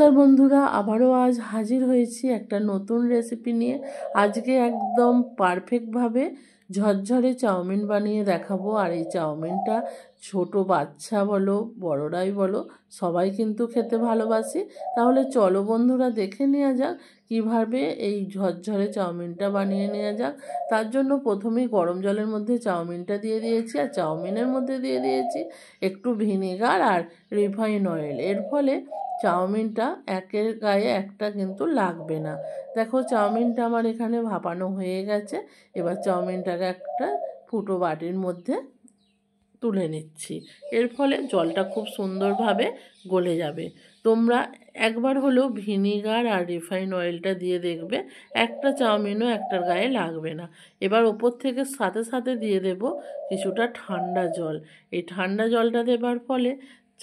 নমস্কার বন্ধুরা, আবারও আজ হাজির হয়েছি একটা নতুন রেসিপি নিয়ে। আজকে একদম পারফেক্টভাবে ঝরঝরে চাউমিন বানিয়ে দেখাবো। আর এই চাউমিনটা ছোট বাচ্চা বলো বড়রাই বলো সবাই কিন্তু খেতে ভালোবাসি। তাহলে চলো বন্ধুরা দেখে নেওয়া যাক কিভাবে এই ঝরঝরে চাউমিনটা বানিয়ে নেওয়া যাক। তার জন্য প্রথমেই গরম জলের মধ্যে চাউমিনটা দিয়ে দিয়েছি, আর চাউমিনের মধ্যে দিয়ে দিয়েছি একটু ভিনেগার আর রিফাইন অয়েল। এর ফলে চাউমিনটা একের গায়ে একটা কিন্তু লাগবে না। দেখো চাউমিনটা আমার এখানে ভাপানো হয়ে গেছে। এবার চাউমিনটাকে একটা ফুটো বাটির মধ্যে তুলে নিচ্ছি। এর ফলে জলটা খুব সুন্দরভাবে গলে যাবে। তোমরা একবার হলেও ভিনিগার আর রিফাইন অয়েলটা দিয়ে দেখবে, একটা চাউমিনও একটার গায়ে লাগবে না। এবার ওপর থেকে সাথে সাথে দিয়ে দেব কিছুটা ঠান্ডা জল। এই ঠান্ডা জলটা দেবার ফলে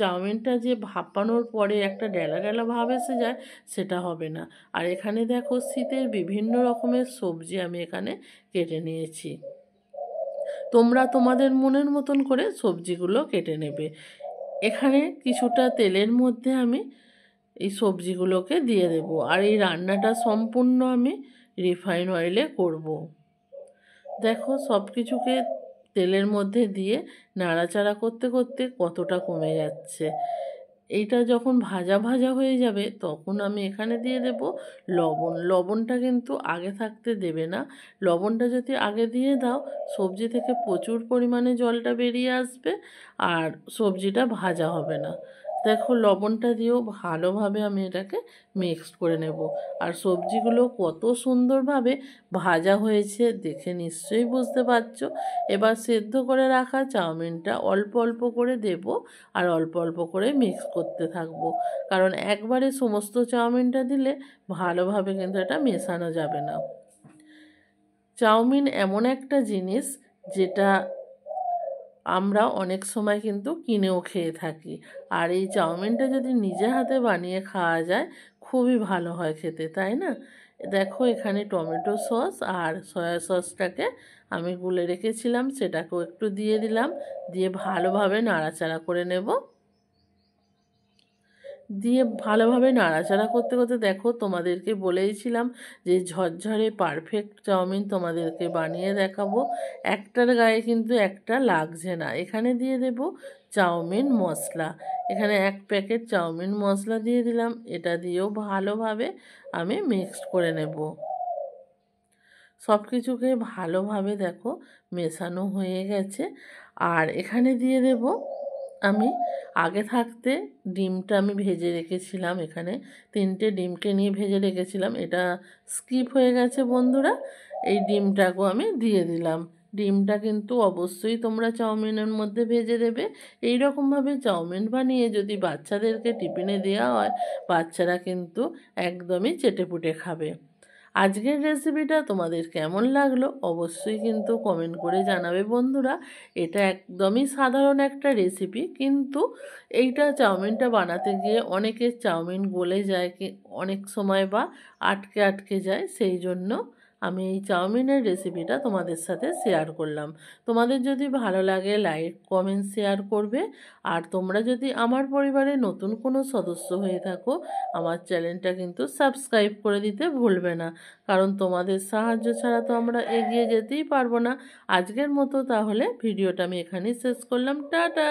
চাউমিনটা যে ভাপানোর পরে একটা ডেলা ডেলা ভাব এসে যায় সেটা হবে না। আর এখানে দেখো শীতের বিভিন্ন রকমের সবজি আমি এখানে কেটে নিয়েছি। তোমরা তোমাদের মনের মতন করে সবজিগুলো কেটে নেবে। এখানে কিছুটা তেলের মধ্যে আমি এই সবজিগুলোকে দিয়ে দেব। আর এই রান্নাটা সম্পূর্ণ আমি রিফাইন অয়েলে করব। দেখো সব কিছুকে তেলের মধ্যে দিয়ে নাড়াচাড়া করতে করতে কতটা কমে যাচ্ছে। এইটা যখন ভাজা ভাজা হয়ে যাবে তখন আমি এখানে দিয়ে দেব লবণ। লবণটা কিন্তু আগে থাকতে দেবে না। লবণটা যদি আগে দিয়ে দাও সবজি থেকে প্রচুর পরিমাণে জলটা বেরিয়ে আসবে আর সবজিটা ভাজা হবে না। দেখো লবণটা দিয়েও ভালোভাবে আমি এটাকে মিক্সড করে নেব। আর সবজিগুলো কত সুন্দরভাবে ভাজা হয়েছে দেখে নিশ্চয়ই বুঝতে পারছো। এবার সেদ্ধ করে রাখা চাউমিনটা অল্প অল্প করে দেব আর অল্প অল্প করে মিক্স করতে থাকবো। কারণ একবারে সমস্ত চাউমিনটা দিলে ভালোভাবে কিন্তু এটা মেশানো যাবে না। চাউমিন এমন একটা জিনিস যেটা আমরা অনেক সময় কিন্তু কিনেও খেয়ে থাকি। আর এই চাউমিনটা যদি নিজে হাতে বানিয়ে খাওয়া যায় খুবই ভালো হয় খেতে, তাই না? দেখো এখানে টমেটো সস আর সয়া সসটাকে আমি গুলে রেখেছিলাম, সেটাকেও একটু দিয়ে দিলাম। দিয়ে ভালোভাবে নাড়াচাড়া করে নেব। দিয়ে ভালোভাবে নাড়াচাড়া করতে করতে দেখো তোমাদেরকে বলেইছিলাম যে ঝরঝরে পারফেক্ট চাউমিন তোমাদেরকে বানিয়ে দেখাবো। একটার গায়ে কিন্তু একটা লাগছে না। এখানে দিয়ে দেব চাউমিন মশলা। এখানে 1 প্যাকেট চাউমিন মশলা দিয়ে দিলাম। এটা দিয়েও ভালোভাবে আমি মিক্সড করে নেব। সব কিছুকে ভালোভাবে দেখো মেশানো হয়ে গেছে। আর এখানে দিয়ে দেব আমি আগে থাকতে ডিমটা আমি ভেজে রেখেছিলাম। এখানে 3টে ডিমকে নিয়ে ভেজে রেখেছিলাম, এটা স্কিপ হয়ে গেছে বন্ধুরা। এই ডিমটাকেও আমি দিয়ে দিলাম। ডিমটা কিন্তু অবশ্যই তোমরা চাউমিনের মধ্যে ভেজে দেবে। এই রকমভাবে চাউমিন বানিয়ে যদি বাচ্চাদেরকে টিফিনে দেওয়া হয় বাচ্চারা কিন্তু একদমই চেটেপুটে খাবে। আজকের রেসিপিটা তোমাদের কেমন লাগলো অবশ্যই কিন্তু কমেন্ট করে জানাবে বন্ধুরা। এটা একদমই সাধারণ একটা রেসিপি, কিন্তু এইটা চাউমিনটা বানাতে গিয়ে অনেকের চাউমিন গলে যায় অনেক সময় বা আটকে আটকে যায়। সেই জন্য আমি এই চাউমিনের রেসিপিটা তোমাদের সাথে শেয়ার করলাম। তোমাদের যদি ভালো লাগে লাইক কমেন্ট শেয়ার করবে। আর তোমরা যদি আমার পরিবারে নতুন কোনো সদস্য হয়ে থাকো আমার চ্যানেলটা কিন্তু সাবস্ক্রাইব করে দিতে ভুলবে না। কারণ তোমাদের সাহায্য ছাড়া তো আমরা এগিয়ে যেতেই পারবো না। আজকের মতো তাহলে ভিডিওটা আমি এখানেই শেষ করলাম। টাটা।